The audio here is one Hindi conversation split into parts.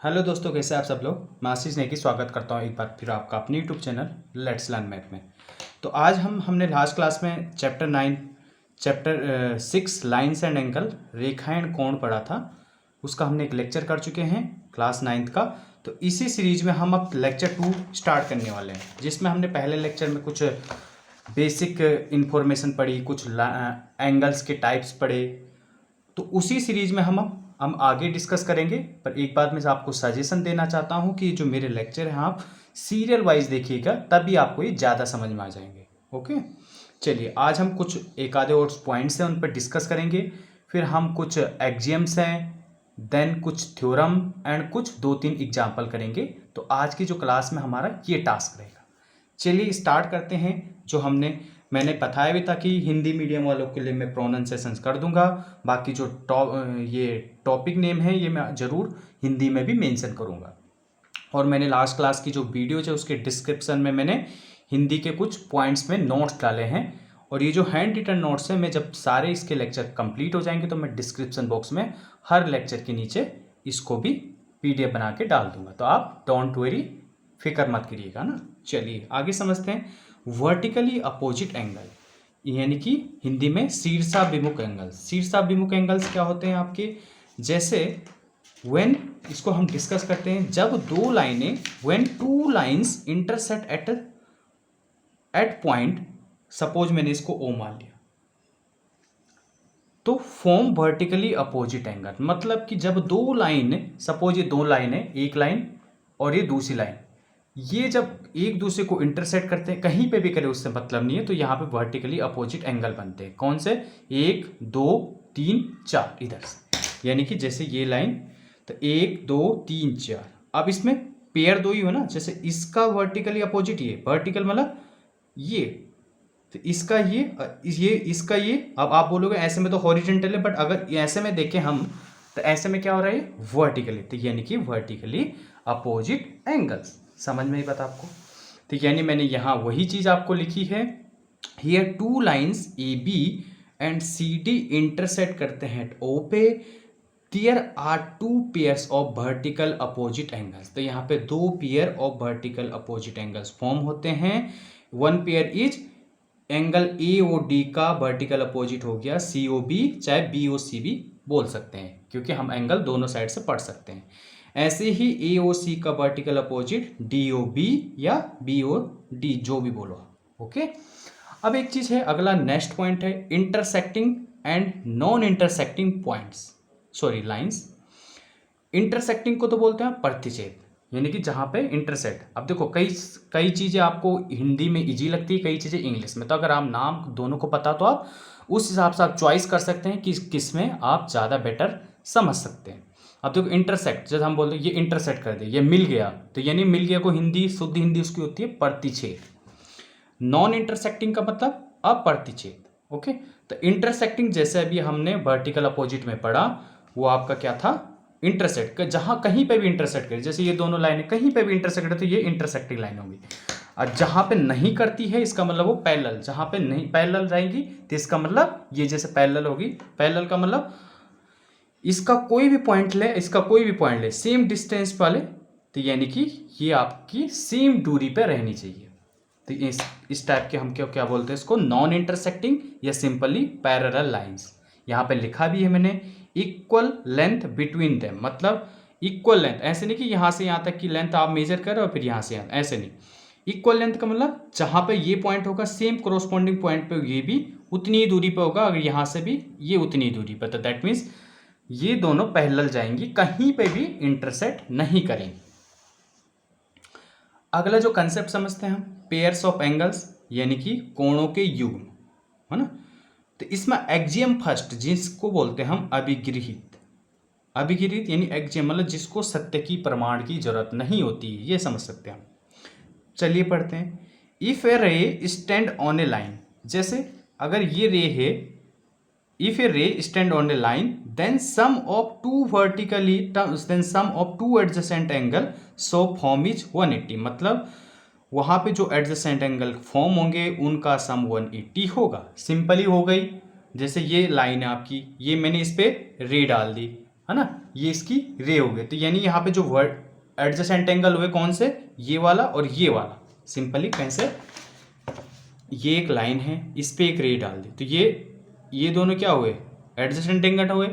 हेलो दोस्तों, कैसे आप सब लोग। मैं आशीष नेगी स्वागत करता हूँ एक बार फिर आपका अपने YouTube channel let's learn math में। तो आज हमने लास्ट क्लास में chapter 6 lines and angle Rekha and कोण पढ़ा था। उसका हमने एक लेक्चर कर चुके हैं क्लास 9th का। तो इसी सीरीज में हम अब लेक्चर 2 स्टार्ट करने वाले हैं, जिसमें हमने पहले लेक्चर में कुछ बेसिक इन्फॉर्मेशन पढ़ी, कुछ एंगल्स के टाइप्स पढ़े। तो उसी सीरीज में हम आगे डिस्कस करेंगे। पर एक बात मैं आपको सजेशन देना चाहता हूं कि जो मेरे लेक्चर हैं आप सीरियल वाइज देखिएगा, तभी आपको ये ज़्यादा समझ में आ जाएंगे। ओके, चलिए आज हम कुछ एक आधे और पॉइंट्स हैं उन पर डिस्कस करेंगे। फिर हम कुछ एक्जियम्स हैं, देन कुछ थ्योरम एंड कुछ 2-3 एग्जाम्पल करेंगे। तो आज की जो क्लास में हमारा ये टास्क रहेगा। चलिए स्टार्ट करते हैं। जो मैंने बताया भी था कि हिंदी मीडियम वालों के लिए मैं प्रोनाउंसिएशंस कर दूंगा। बाकी जो ये टॉपिक नेम है ये मैं ज़रूर हिंदी में भी मेंशन करूंगा। और मैंने लास्ट क्लास की जो वीडियो है उसके डिस्क्रिप्शन में मैंने हिंदी के कुछ पॉइंट्स में नोट्स डाले हैं। और ये जो हैंड रिटन नोट्स हैं, मैं जब सारे इसके लेक्चर कंप्लीट हो जाएंगे तो मैं डिस्क्रिप्शन बॉक्स में हर लेक्चर के नीचे इसको भी PDF बना के डाल दूंगा। तो आप डोंट वरी, फिक्र मत करिएगा ना। चलिए आगे समझते हैं। वर्टिकली अपोजिट एंगल यानी कि हिंदी में शीर्षाभिमुख एंगल। शीर्षाभिमुख एंगल्स क्या होते हैं आपके, जैसे व्हेन इसको हम डिस्कस करते हैं। जब दो लाइनें, when to lines intersect eight point, suppose मैंने इसको O मान लिया, तो फॉर्म वर्टिकली अपोजिट एंगल। मतलब कि जब दो लाइन, सपोज ये दो लाइन है, एक लाइन और ये दूसरी लाइन, ये जब एक दूसरे को इंटरसेक्ट करते हैं, कहीं पे भी करें उससे मतलब नहीं है, तो यहाँ पे वर्टिकली अपोजिट एंगल बनते हैं। कौन से? 1 2 3 4 इधर से। यानी कि जैसे ये लाइन, तो 1 2 3 4। अब इसमें पेयर दो ही हो ना, जैसे इसका वर्टिकली अपोजिट ये, वर्टिकल मतलब ये, तो इसका ये इसका ये। अब आप बोलोगे ऐसे में तो हॉरिजेंटल है, बट अगर ऐसे में देखें हम, तो ऐसे में क्या हो रहा है? वर्टिकली। तो यानी कि वर्टिकली अपोजिट एंगल्स। समझ में ही बता आपको। तो यानी मैंने यहाँ वही चीज आपको लिखी है। Here two lines AB and CD intersect करते हैं O पे, there are two pairs of vertical opposite angles. तो यहाँ पे दो pair of vertical opposite angles form होते हैं। One pair is angle AOD का वर्टिकल अपोजिट हो गया COB, चाहे BOC भी बोल सकते हैं, क्योंकि हम एंगल दोनों साइड से पढ़ सकते हैं। ऐसे ही AOC का वर्टिकल अपोजिट DOB या BOD, जो भी बोलो। ओके, अब एक चीज है, अगला नेक्स्ट पॉइंट है intersecting and non intersecting points, sorry lines. Intersecting को तो बोलते हैं प्रतिच्छेद, यानी कि जहाँ पे इंटरसेक्ट। अब देखो कई चीज़ें आपको हिंदी में इजी लगती है, कई चीज़ें इंग्लिश में। तो अगर आप नाम दोनों को पता तो आप उस हिसाब से आप चॉइस कर सकते हैं कि किस में आप ज़्यादा बेटर समझ सकते हैं। अब देखो इंटरसेक्ट, जैसे हम बोलते हैं ये इंटरसेक्ट कर दे, ये मिल गया, तो यानी मिल गया को हिंदी, शुद्ध हिंदी उसकी होती है प्रतिच्छेद। नॉन इंटरसेक्टिंग का मतलब अप्रतिच्छेद। ओके, तो इंटरसेक्टिंग जैसे अभी हमने वर्टिकल अपोजिट में पढ़ा, वो आपका क्या था? इंटरसेक्ट। जहां कहीं पे भी इंटरसेक्ट करे, जैसे ये दोनों लाइनें कहीं पे भी इंटरसेक्ट करे, तो ये इंटरसेक्टिंग लाइन होगी। और जहां पे नहीं करती है, इसका मतलब वो पैरेलल। जहां पे नहीं पैरेलल रहेंगी, तो इसका मतलब ये जैसे पैरेलल होगी। पैरेलल का मतलब इसका कोई भी पॉइंट ले, इसका कोई भी पॉइंट ले, सेम डिस्टेंस वाले, तो यानी कि ये आपकी सेम दूरी पे रहनी चाहिए। तो इस टाइप के हम क्या क्या बोलते हैं इसको? नॉन इंटरसेक्टिंग या सिंपली पैरेलल लाइंस। यहाँ पे लिखा भी है मैंने, इक्वल लेंथ बिटवीन देम। मतलब इक्वल लेंथ, ऐसे नहीं कि यहाँ से यहाँ तक की लेंथ आप मेजर कर रहे हो फिर यहाँ से यहाँ, ऐसे नहीं। इक्वल लेंथ का मतलब जहाँ पे ये पॉइंट होगा, सेम कोरोस्पोंडिंग पॉइंट पे ये भी उतनी ही दूरी पे होगा, अगर यहाँ से भी ये उतनी ही दूरी पे। तो दैट मीन्स ये दोनों पैरेलल जाएंगी, कहीं पे भी इंटरसेक्ट नहीं करेंगे। अगला जो कंसेप्ट समझते हैं हम, पेयर्स ऑफ एंगल्स, यानी कि कोणों के युग्म, है ना। तो इसमें एक्जियम फर्स्ट, जिसको बोलते हैं हम अभिगृहित। अभिगृहित यानी एक्जियम मतलब जिसको सत्य की प्रमाण की जरूरत नहीं होती, ये समझ सकते हैं हम। चलिए पढ़ते हैं। इफ ए रे स्टैंड ऑन ए लाइन, जैसे अगर ये रे है, if a ray stand on a line, then sum of two adjacent angle so form is 180। मतलब वहां पे जो एडजेसेंट एंगल फॉर्म होंगे उनका सम 180 होगा। सिंपली हो गई। जैसे ये लाइन है आपकी, ये मैंने इस पे रे डाल दी, है ना। ये इसकी रे हो गए। तो यानी यहाँ पे जो वर्ड एडजेसेंट एंगल हुए कौन से, ये वाला और ये वाला। सिंपली कैसे, ये एक लाइन है, इस पे एक रे डाल दी, तो ये दोनों क्या हुए, एडजेसेंट एंगल हुए।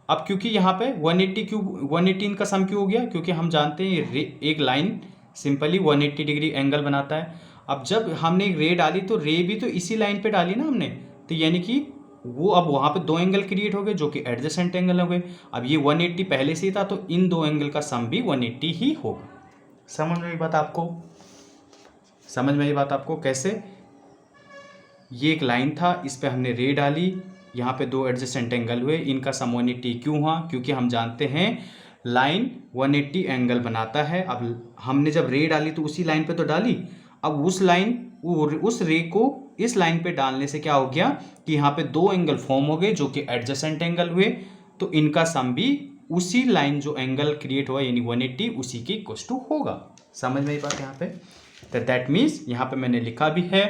अब क्योंकि यहाँ पे 180 का सम क्यों हो गया, क्योंकि हम जानते हैं एक लाइन सिंपली 180 डिग्री एंगल बनाता है। अब जब हमने रे डाली तो रे भी तो इसी लाइन पे डाली ना हमने, तो यानी कि वो अब वहाँ पे दो एंगल क्रिएट हो गए जो कि एडजेसेंट एंगल हो गए। अब ये 180 पहले से ही था, तो इन दो एंगल का सम भी 180 ही होगा। समझ में आई बात आपको, समझ में आई बात आपको कैसे, ये एक लाइन था, इस पे हमने रे डाली, यहाँ पे दो एडजेसेंट एंगल हुए, इनका सम 180 क्यों हुआ, क्योंकि हम जानते हैं लाइन 180 एंगल बनाता है। अब हमने जब रे डाली तो उसी लाइन पे तो डाली, अब उस रे को इस लाइन पे डालने से क्या हो गया कि यहाँ पे दो एंगल फॉर्म हो गए जो कि एडजेसेंट एंगल हुए, तो इनका सम भी उसी लाइन जो एंगल क्रिएट हुआ यानी 180 उसी के इक्वल टू होगा। समझ में ये बात यहाँ पे, तो दैट मीन्स यहाँ पे मैंने लिखा भी है,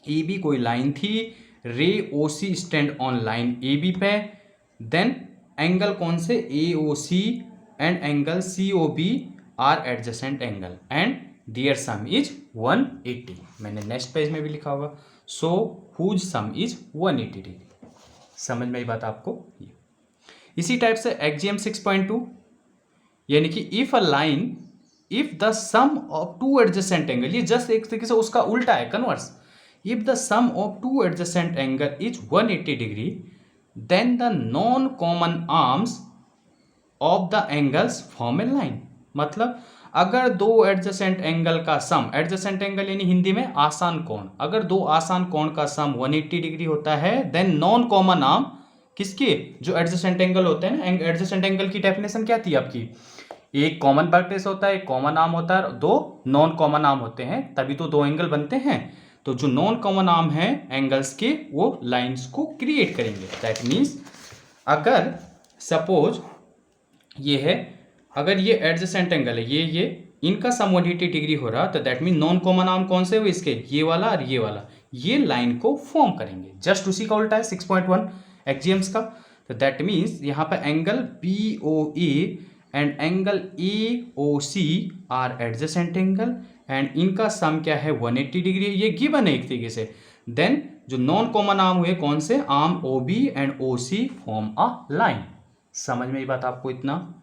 ए बी कोई लाइन थी, ray O C stand on line A B पे, देन एंगल कौन से A O C and angle C O B are adjacent angle and their sum is 180। मैंने नेक्स्ट पेज में भी लिखा होगा, so whose sum is 180 degree. समझ में आई बात आपको। इसी टाइप से एक्जियम 6.2 यानी कि if the sum of two adjacent angle, ये जस्ट एक तरीके से उसका उल्टा है, converse. If the sum of two adjacent angle is 180 degree, then the non-common arms of the angles form a line। मतलब अगर दो एडजेसेंट एंगल का सम, एडजेसेंट एंगल यानी हिंदी में आसान कोण, अगर दो आसान कोण का सम 180 डिग्री होता है, देन नॉन कॉमन आर्म किसके, जो एडजेसेंट एंगल होते हैं ना, एडजेसेंट एंगल की डेफिनेशन क्या थी आपकी, एक कॉमन वर्टेक्स होता है, एक कॉमन आर्म होता है, दो नॉन कॉमन आर्म होते हैं, तभी तो दो एंगल बनते हैं। तो जो नॉन कॉमन आर्म है एंगल्स के, वो लाइंस को क्रिएट करेंगे। दैट मीन्स अगर सपोज ये है, अगर ये एडजेसेंट एंगल है, ये इनका सम 180 डिग्री हो रहा, तो that mean non common arm कौन से हुए इसके, ये वाला और ये वाला, ये लाइन को फॉर्म करेंगे। जस्ट उसी का उल्टा है 6.1 एक्जियम्स का। तो दैट मीन्स यहाँ पे angle B O A and angle A O C are adjacent angle and इनका सम क्या है 180 डिग्री, ये गिवन है एक तरीके से। देन जो नॉन कॉमन आर्म हुए कौन से, arm O B and O C form a line. समझ में ये बात आपको इतना।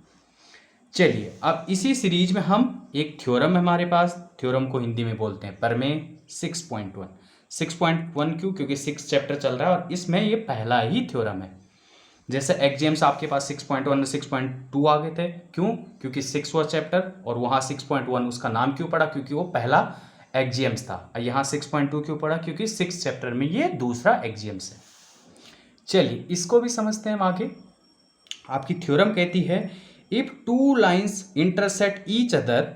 चलिए अब इसी सीरीज में हम एक थ्योरम है हमारे पास, थ्योरम को हिंदी में बोलते हैं प्रमेय 6.1। 6.1 क्यों, क्योंकि 6 चैप्टर चल रहा है और इसमें ये पहला ही थ्योरम है। जैसे एग्जाम्स आपके पास 6.1 और 6.2 आ गए थे, क्यों, क्योंकि 6 वाला चैप्टर और वहाँ 6.1 उसका नाम क्यों पड़ा, क्योंकि वो पहला एग्जाम्स था। और यहाँ 6.2 क्यों पड़ा, क्योंकि 6 चैप्टर में ये दूसरा एग्जाम्स है। चलिए इसको भी समझते हैं हम आगे। आपकी थ्योरम कहती है if two lines intersect each other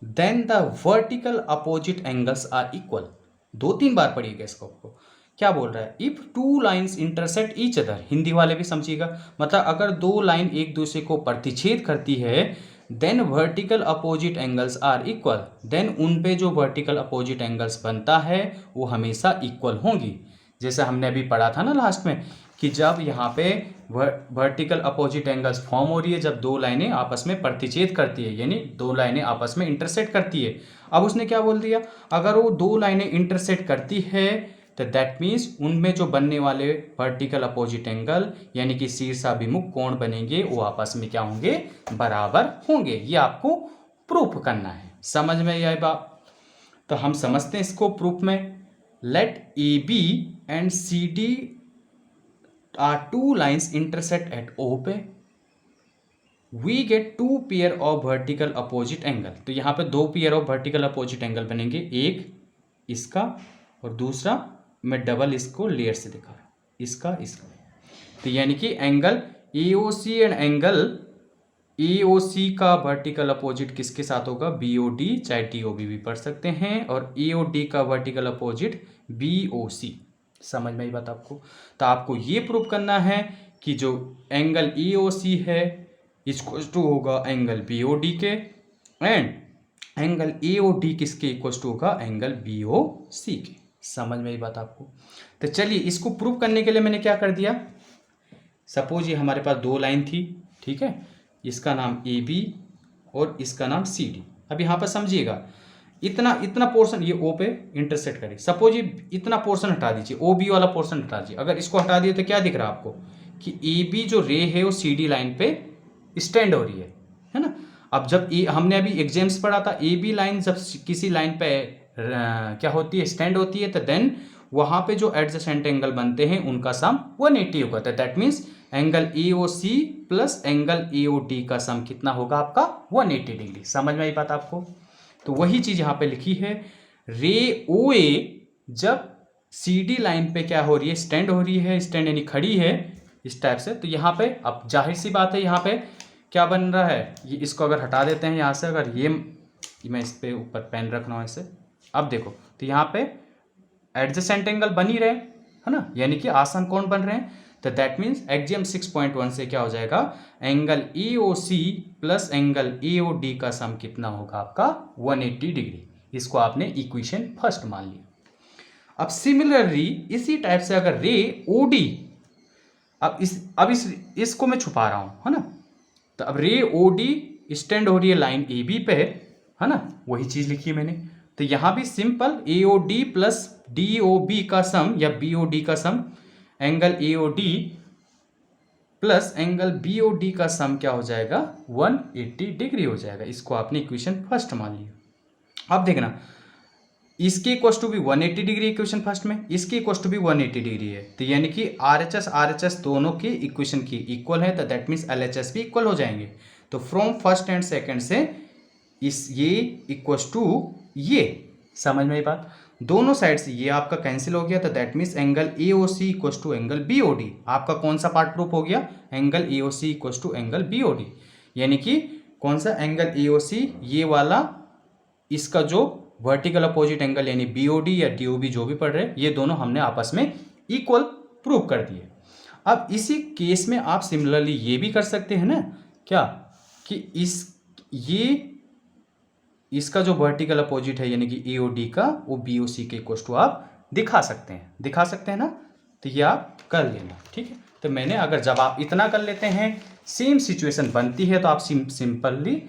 then the vertical opposite angles are equal. 2-3 बार पढ़िएगा इसको, आपको क्या बोल रहा है, if two lines intersect each other, Hindi वाले भी समझिएगा, मतलब अगर दो लाइन एक दूसरे को प्रतिच्छेद करती है, then vertical opposite angles are equal, then उन पे जो वर्टिकल अपोजिट एंगल्स बनता है वो हमेशा इक्वल होंगी। जैसे हमने अभी पढ़ा था ना लास्ट में कि जब यहाँ पे वर्टिकल अपोजिट एंगल्स फॉर्म हो रही है, जब दो लाइनें आपस में प्रतिच्छेद करती है, यानी दो लाइनें आपस में इंटरसेक्ट करती है। अब उसने क्या बोल दिया, अगर वो दो लाइनें इंटरसेक्ट करती है तो दैट मीन्स उनमें जो बनने वाले वर्टिकल अपोजिट एंगल यानी कि शीर्षाभिमुख कोण बनेंगे वो आपस में क्या होंगे, बराबर होंगे। ये आपको प्रूफ करना है। समझ में आई बात, तो हम समझते हैं इसको प्रूफ में। Let A B and C D are two lines intersect at O पे, we get two pair of vertical opposite angle. तो यहाँ पे दो pair of vertical opposite angle बनेंगे, एक इसका और दूसरा मैं डबल इसको लेयर से दिखा रहा हूँ, इसका इसका। तो यानी कि angle A O C and angle A O C का वर्टिकल अपोजिट किसके साथ होगा, बी ओ डी, चाहे टी ओ बी भी पढ़ सकते हैं, और ए ओ डी का vertical opposite B O C. समझ में आई बात आपको। तो आपको ये प्रूव करना है कि जो एंगल ए ओ सी है इक्वल टू होगा एंगल बी ओ डी के, and angle A O D किसके इक्वल टू होगा, एंगल बी ओ सी के। समझ में आई बात आपको। तो चलिए इसको प्रूव करने के लिए मैंने क्या कर दिया, सपोज ये हमारे पास दो लाइन थी, ठीक है, इसका नाम ए बी और इसका नाम सी डी। अब यहाँ पर समझिएगा, इतना पोर्शन ये ओ पे इंटरसेक्ट करे, सपोज ये इतना पोर्शन हटा दीजिए, ओ बी वाला पोर्शन हटा दीजिए, अगर इसको हटा दिए तो क्या दिख रहा है आपको कि ए बी जो रे है वो सी डी लाइन पे स्टैंड हो रही है ना। अब जब हमने अभी एग्जाम्स पढ़ा था, ए बी लाइन जब किसी लाइन पे क्या होती है, स्टैंड होती है, तो देन वहाँ पे जो एडजेसेंट एंगल बनते हैं उनका सम 180 होगा। तो that means angle A O C plus angle A O D का सम कितना होगा आपका 180 डिग्री। समझ में आई बात आपको? तो वही चीज़ यहाँ पे लिखी है, रे ओ ए जब सी डी लाइन पे क्या हो रही है, स्टैंड हो रही है, स्टैंड यानी खड़ी है इस टाइप से। तो यहाँ पे अब जाहिर सी बात है, यहाँ पे क्या बन रहा है, ये इसको अगर हटा देते हैं यहाँ से, अगर ये मैं इस पे ऊपर पेन रख रहा हूँ ऐसे, अब देखो तो यहाँ पे एडजेसेंट एंगल बन ही रहे है ना, यानी कि आसन कोण बन रहे हैं। तो दैट मीन्स एक्जियम 6.1 से क्या हो जाएगा, angle A O C plus angle A O D का सम कितना होगा आपका 180 डिग्री। इसको आपने इक्वेशन फर्स्ट मान लिया। अब सिमिलरली इसी टाइप से अगर रे ओ डी, अब इसको मैं छुपा रहा हूँ है ना, तो अब रे ओ डी स्टैंड हो रही है लाइन ए बी पे है ना, वही चीज़ लिखी है मैंने। तो यहाँ भी simple A O D plus D O B का सम या बी ओ डी का sum, angle A O D plus angle B O D का सम क्या हो जाएगा 180 डिग्री हो जाएगा। इसको आपने इक्वेशन फर्स्ट मान लिया। अब देखना, इसके इक्वल टू भी 180 डिग्री इक्वेशन फर्स्ट में, इसके इक्वल टू भी 180 डिग्री है। तो यानी कि RHS दोनों के इक्वेशन की इक्वल है, तो दैट मीन्स LHS भी इक्वल हो जाएंगे। तो फ्रॉम फर्स्ट एंड सेकंड से ये इक्वल टू ये, समझ में आई बात? दोनों साइड से ये आपका कैंसिल हो गया, तो that means angle A O C equal to angle B O D. आपका कौन सा पार्ट प्रूफ हो गया, angle A O C equal to angle B O D, यानी कि कौन सा एंगल ए ओ सी, ये वाला, इसका जो वर्टिकल अपोजिट एंगल यानी बी ओ डी या डी ओ बी जो भी पढ़ रहे हैं, ये दोनों हमने आपस में इक्वल प्रूव कर दिए। अब इसी केस में आप सिमिलरली ये भी कर सकते हैं ना, क्या कि इसका जो वर्टिकल अपोजिट है यानी कि ए ओ डी का, वो बी ओ सी के इक्वल टू आप दिखा सकते हैं ना। तो ये आप कर लेना, ठीक है। तो मैंने अगर जब आप इतना कर लेते हैं, सेम सिचुएशन बनती है, तो आप सिंपली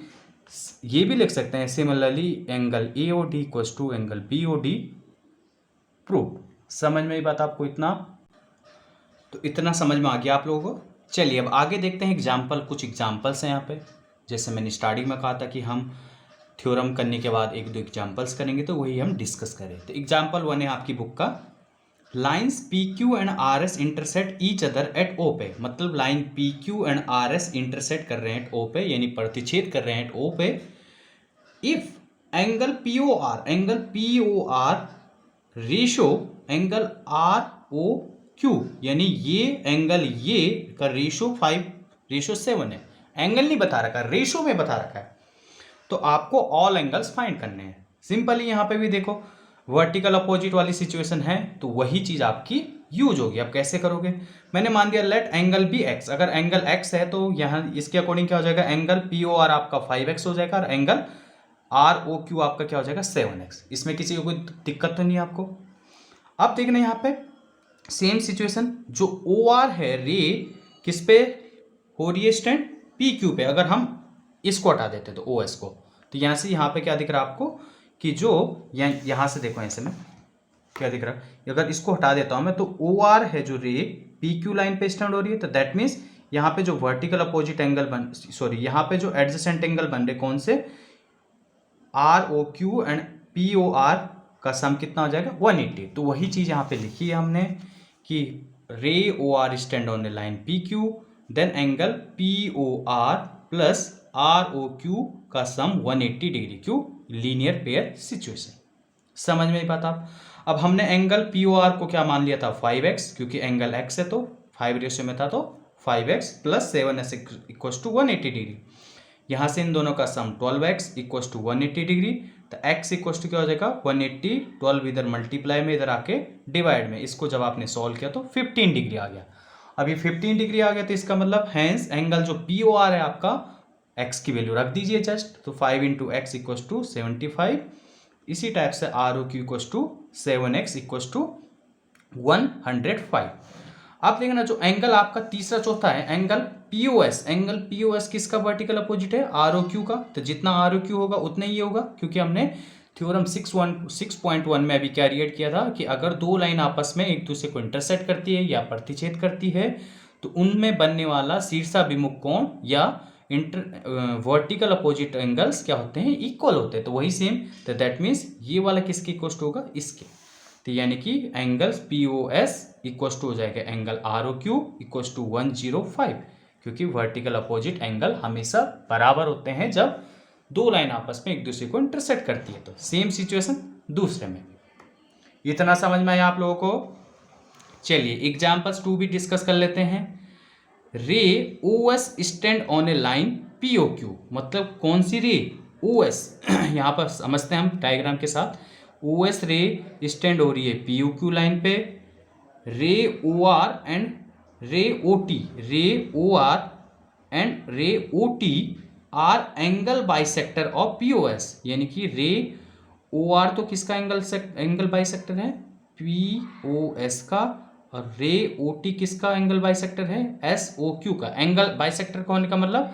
ये भी लिख सकते हैं, similarly angle A O D equal to angle B O D prove. समझ में ये बात आपको? तो इतना समझ में आ गया आप लोगों को। चलिए अब आगे देखते हैं एग्जाम्पल, कुछ एग्जाम्पल्स हैं यहाँ पे। जैसे मैंने स्टार्टिंग में कहा था कि हम थ्योरम करने के बाद एक दो एग्जाम्पल्स करेंगे, तो वही हम डिस्कस करें। तो एग्जाम्पल 1 है आपकी बुक का, lines P Q and R S intersect each other at O पे। मतलब line P Q and R S intersect कर रहे हैं एट ओ पे, यानी प्रतिच्छेद कर रहे हैं एट ओ पे। If angle P O R ratio angle R O Q, यानी ये एंगल ये का रेशो 5:7 है। एंगल नहीं बता रखा, रेशो में बता रखा है। तो आपको ऑल एंगल्स फाइंड करने हैं। सिंपली यहाँ पे भी देखो वर्टिकल अपोजिट वाली सिचुएशन है, तो वही चीज आपकी यूज होगी। अब कैसे करोगे, मैंने मान दिया लेट एंगल बी एक्स। अगर एंगल एक्स है तो यहाँ इसके अकॉर्डिंग क्या हो जाएगा, एंगल पी ओ आर आपका 5x हो जाएगा, और एंगल आर ओ क्यू आपका क्या हो जाएगा 7x। इसमें किसी को कोई दिक्कत तो नहीं है आपको? अब देखना यहाँ पे सेम सिचुएशन, जो ओ आर है रे किस पे हो रही है स्टैंड, पी क्यू पे। अगर हम इसको हटा देते तो ओ एस को, तो यहाँ से यहाँ पे क्या दिख रहा है आपको कि जो यहाँ से देखो ऐसे में क्या दिख रहा है, अगर इसको हटा देता हूँ मैं, तो ओ आर है जो रे पी क्यू लाइन पे स्टैंड हो रही है। तो दैट मीन्स यहाँ पे जो वर्टिकल अपोजिट एंगल यहाँ पे जो एडजेसेंट एंगल बन रहे कौन से, R O Q and P O R का सम कितना हो जाएगा 180। तो वही चीज़ यहाँ पे लिखी है हमने कि ray O R stand on the line P Q, then angle P O R plus R O Q का सम 180 डिग्री। क्यों? Linear pair situation. समझ में बात आप? अब हमने एंगल पी ओ आर को क्या मान लिया था 5x, क्योंकि एंगल x है तो 5 रेशियो में था, तो 5x plus 7s equal to 180 degree. यहाँ से इन दोनों का सम 12x इक्वल टू 180 डिग्री। तो x इक्वल टू क्या हो जाएगा 180, 12 इधर मल्टीप्लाई में, इधर आके डिवाइड में। इसको जब आपने सॉल्व किया तो 15 डिग्री आ गया। अब ये 15 डिग्री आ गया, तो इसका मतलब हैंस एंगल जो पी ओ आर है आपका, x की वैल्यू रख दीजिए जस्ट, तो 5 इंटू एक्स इक्वल टू 75। इसी टाइप से R O Q equal to 7x equal to 105। आप देखना जो एंगल आपका तीसरा चौथा है एंगल पीओएस किसका वर्टिकल अपोजिट है, आरओक्यू का। तो जितना आरओक्यू होगा उतना ही ये होगा, क्योंकि हमने थ्योरम 6.1 में अभी कैरियर किया था कि अगर दो लाइन आपस में एक दूसरे को इंटरसेक्ट करती है या प्रतिच्छेद करती है तो उनमें बनने वाला शीर्षाभिमुख कोण या वर्टिकल अपोजिट एंगल्स क्या होते हैं, इक्वल होते हैं। तो वही सेम, तो दैट मीन्स ये वाला किसके इक्वल टू होगा, इसके। तो यानी कि angles P O S equal to हो जाएगा angle R O Q equal to 105, क्योंकि वर्टिकल अपोजिट एंगल हमेशा बराबर होते हैं जब दो लाइन आपस में एक दूसरे को इंटरसेक्ट करती है। तो सेम सिचुएशन दूसरे में। इतना समझ में आया आप लोगों को। चलिए एग्जाम्पल्स 2 भी डिस्कस कर लेते हैं। Ray O S stand on a line P O Q, मतलब कौन सी रे, ओ एस यहाँ पर समझते हैं हम डायग्राम के साथ। ओ एस रे स्टैंड हो रही है पी ओ क्यू लाइन पे। रे O R and ray O T, रे O R and ray O T are angle bisector of P O S, यानी कि रे ओ आर तो किसका एंगल बाइसेक्टर है, पी ओ एस का, और रे ओ टी किसका एंगल बाइसेक्टर है, एस ओ क्यू का। एंगल बाइसेक्टर का होने का मतलब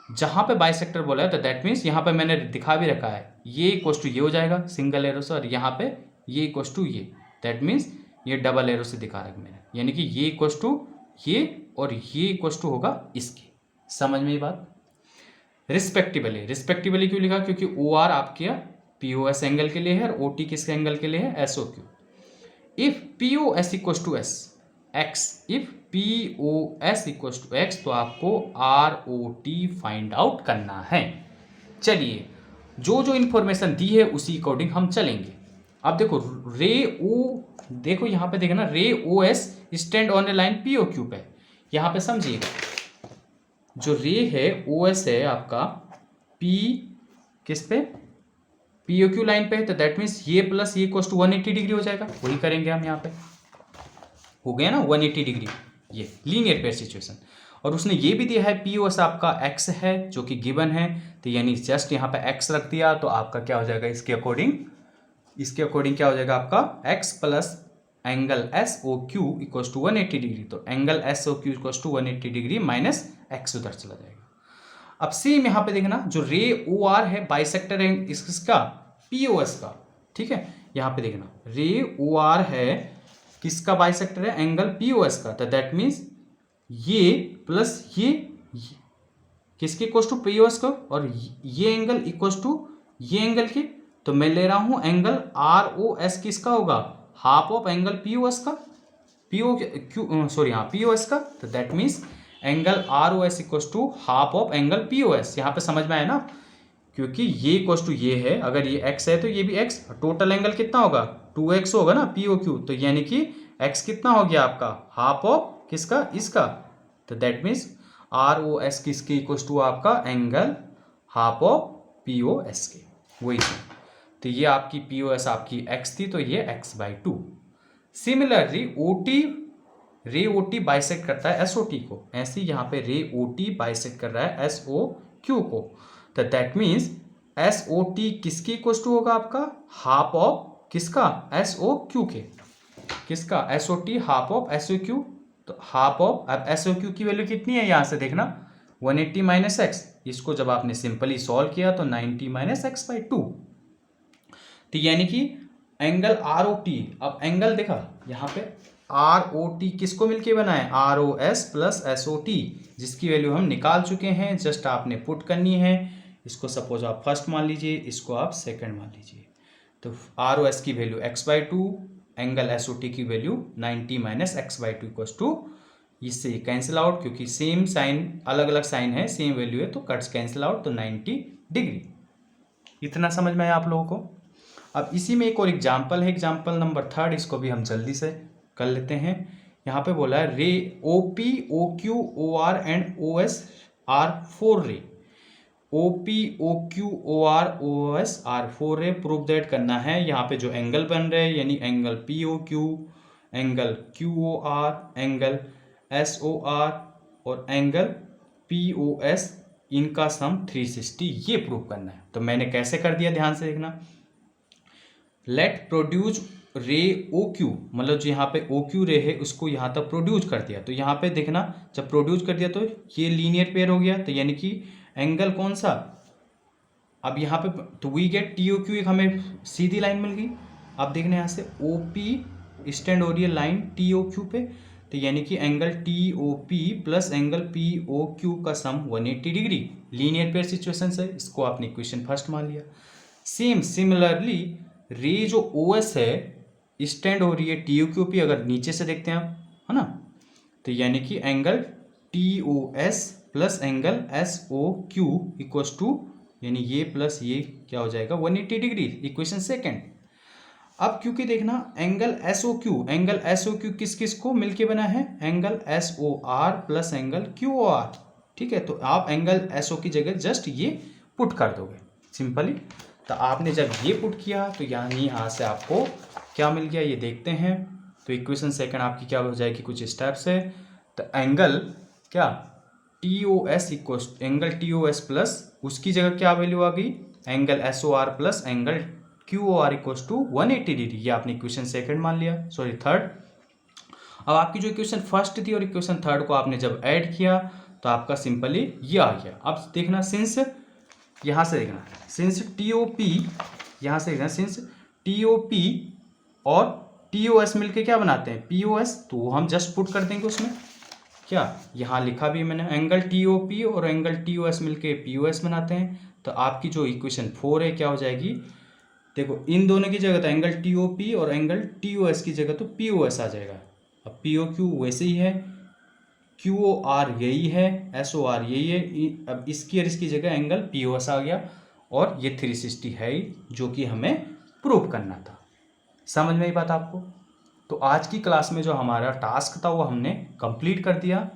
जहां पे बाइसेक्टर बोला है तो दैट मीन्स यहाँ पे मैंने दिखा भी रखा है, ये इक्वल टू ये हो जाएगा सिंगल एरो से, और यहाँ पे ये इक्वल टू ये, दैट मीन्स ये डबल एरो से दिखा रखा मैंने, यानी कि ये इक्वल टू ये और ये इक्वल टू होगा इसके। समझ में ये बात। रिस्पेक्टिवली क्यों लिखा, क्योंकि ओ आर आपके पी ओ एस एंगल के लिए है और ओ टी किस एंगल के लिए है, S O Q. If P O S equal to S X, if P O S equal to X, तो आपको R O T find out करना है। चलिए जो जो इंफॉर्मेशन दी है उसी अकॉर्डिंग हम चलेंगे। अब देखो रे ओ, देखो यहाँ पे देखना ray O S stand on a line P O Q पे, यहाँ पे समझिएगा जो रे है ओ एस है आपका पी किस पे, पी ओ क्यू लाइन पे है, तो दैट मीन्स ये प्लस ये इक्वल टू 180 डिग्री हो जाएगा। वही करेंगे हम यहाँ पे, हो गया ना 180 डिग्री, ये लीनियर पेयर सिचुएशन। और उसने ये भी दिया है पी ओ एस आपका एक्स है जो कि गिवन है, तो यानी जस्ट यहाँ पे एक्स रख दिया तो आपका क्या हो जाएगा, इसके अकॉर्डिंग क्या हो जाएगा आपका x plus angle S O Q equal to 180 degree. तो angle S O Q equal to 180 degree minus x उधर चला जाएगा। अब सेम यहाँ पे देखना जो रे ओ आर है बाइसेक्टर है इसका पी ओ एस का, ठीक है। यहाँ पे देखना रे ओ आर है किसका बाइसेक्टर है, एंगल पी ओ एस का, तो दैट मीन्स ये प्लस ये किसके equal to P O S को, और ये एंगल इक्वल टू ये एंगल की। तो मैं ले रहा हूं एंगल आर ओ एस किसका होगा, half of angle P O S का, पी ओ क्यू सॉरी हाँ पी ओ एस का। तो that means angle R O S equal to half of angle P O S. यहाँ पे समझ में आया ना, क्योंकि ये इक्वल टू ये है, अगर ये x है तो ये भी x, टोटल एंगल कितना होगा 2x होगा ना पी ओ क्यू, तो यानी कि x कितना हो गया आपका हाफ ऑफ किसका, इसका। तो that means R O S किसके इक्वल टू आपका angle half of P O S के, वही से। तो ये आपकी पी ओ एस आपकी x थी, तो ये x/2। सिमिलरली ओ टी, रे ओ टी बाइसेक्ट करता है एस ओ टी को, ऐसे ही यहाँ पे रे ओ टी बाइसेक्ट कर रहा है एस ओ क्यू को। तो that means S O T किसकी इक्वल टू होगा आपका, हाफ ऑफ किसका, एस ओ क्यू के, किसका S O T half of S O Q. तो हाफ ऑफ, अब एस ओ क्यू की वैल्यू कितनी है यहाँ से देखना 180 माइनस एक्स, इसको जब आपने सिंपली सॉल्व किया तो 90 माइनस x/2। तो यानी कि एंगल आर ओ टी, अब एंगल देखा यहाँ पे आर ओ टी किसको मिलके बना है, R O S plus S O T, जिसकी वैल्यू हम निकाल चुके हैं, जस्ट आपने पुट करनी है। इसको सपोज आप फर्स्ट मान लीजिए, इसको आप सेकंड मान लीजिए। तो आर ओ एस की value x/2, angle S O T की value 90 minus x/2 equals to, इससे कैंसिल आउट, क्योंकि सेम साइन अलग अलग साइन है, सेम वैल्यू है, तो कट्स कैंसिल आउट, तो 90 डिग्री। इतना समझ में आया आप लोगों को। अब इसी में एक और एग्जाम्पल है, एग्जाम्पल नंबर 3, इसको भी हम जल्दी से कर लेते हैं। यहाँ पे बोला है ray O P O Q O R and O S R 4 ray, O P O Q O R O S R 4 ray, proof that करना है। यहाँ पे जो एंगल बन रहे हैं यानी angle P O Q, angle Q O R, angle S O R और एंगल पी ओ एस, इनका सम 360, ये प्रूफ करना है। तो मैंने कैसे कर दिया, ध्यान से देखना। लेट प्रोड्यूस रे ओ क्यू, मतलब जो यहाँ पे ओ क्यू रे है उसको यहाँ तक प्रोड्यूस कर दिया, तो यहाँ पे देखना जब प्रोड्यूस कर दिया तो ये लीनियर पेयर हो गया, तो यानी कि एंगल कौन सा, अब यहाँ पे तो we get T O Q, एक हमें सीधी लाइन मिल गई। अब देखना यहाँ से ओ पी स्टैंड हो रही है लाइन टी ओ क्यू पे, तो यानी कि angle T O P plus angle P O Q का sum 180 degree, linear pair situation है, इसको आपने इक्वेशन फर्स्ट मान लिया। सेम सिमिलरली रे जो ओ एस है स्टैंड हो रही है टी ओ क्यू पी, अगर नीचे से देखते हैं आप, है ना, तो यानी कि angle T O S plus angle S O Q equals to, यानी ये प्लस ये क्या हो जाएगा 180 डिग्री, इक्वेशन सेकेंड। अब क्योंकि देखना angle S O Q, angle S O Q किस किस को मिलके बना है, angle S O R plus angle Q O R, ठीक है, तो आप एंगल एस ओ की जगह जस्ट ये पुट कर दोगे सिंपली। तो आपने जब ये पुट किया तो यानी यहाँ से आपको क्या मिल गया ये देखते हैं, तो इक्वेशन सेकेंड आपकी क्या हो जाएगी, कुछ स्टेप्स है, तो एंगल क्या T O S equal angle T O S plus उसकी जगह क्या वैल्यू आ गई, angle S O R plus angle Q O R equal to 180 degree, ये आपने इक्वेशन सेकंड मान लिया, सॉरी थर्ड। अब आपकी जो इक्वेशन फर्स्ट थी और इक्वेशन थर्ड को आपने जब ऐड किया तो आपका सिंपली ये आ गया। अब देखना सिंस यहाँ से देखना सिंस टी ओ पी, यहाँ से देखना सिंस टी ओ पी और टी ओ एस मिलके क्या बनाते हैं पी ओ एस, तो हम जस्ट पुट कर देंगे उसमें, क्या यहाँ लिखा भी मैंने एंगल टी ओ पी और एंगल टी ओ एस मिलके पी ओ एस बनाते हैं, तो आपकी जो इक्वेशन 4 है क्या हो जाएगी, देखो इन दोनों की जगह तो एंगल टी ओ पी और एंगल टी ओ एस की जगह तो पी ओ एस आ जाएगा। अब पी ओ क्यू वैसे ही है, क्यू ओ आर यही है, एस ओ आर यही है, अब इसकी और इसकी जगह एंगल पी ओ एस आ गया, और ये 360 है ही जो कि हमें प्रूव करना था। समझ में आई बात आपको? तो आज की क्लास में जो हमारा टास्क था वो हमने कंप्लीट कर दिया।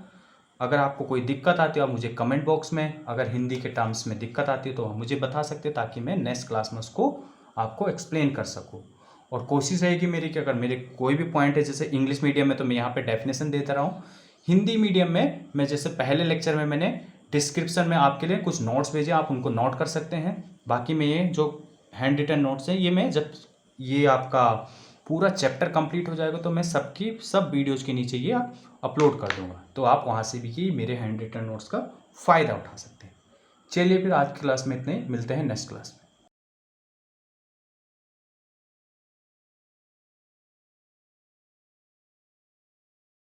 अगर आपको कोई दिक्कत आती है आप मुझे कमेंट बॉक्स में, अगर हिंदी के टर्म्स में दिक्कत आती है तो मुझे बता सकते ताकि मैं नेक्स्ट क्लास में उसको आपको एक्सप्लेन कर सकूँ। और कोशिश रहेगी मेरी कि अगर मेरे कोई भी पॉइंट है, जैसे इंग्लिश मीडियम में तो मैं यहाँ पे डेफिनेशन देता रहा हूँ, हिंदी मीडियम में मैं जैसे पहले लेक्चर में मैंने डिस्क्रिप्शन में आपके लिए कुछ नोट्स भेजे, आप उनको नोट कर सकते हैं। बाकी मैं ये जो हैंड रिटन नोट्स हैं ये मैं जब ये आपका पूरा चैप्टर कंप्लीट हो जाएगा तो मैं सब वीडियोज़ के नीचे ये अपलोड कर दूंगा, तो आप वहाँ से भी ये मेरे हैंड रिटन नोट्स का फ़ायदा उठा सकते हैं। चलिए फिर आज की क्लास में इतने, मिलते हैं नेक्स्ट क्लास में।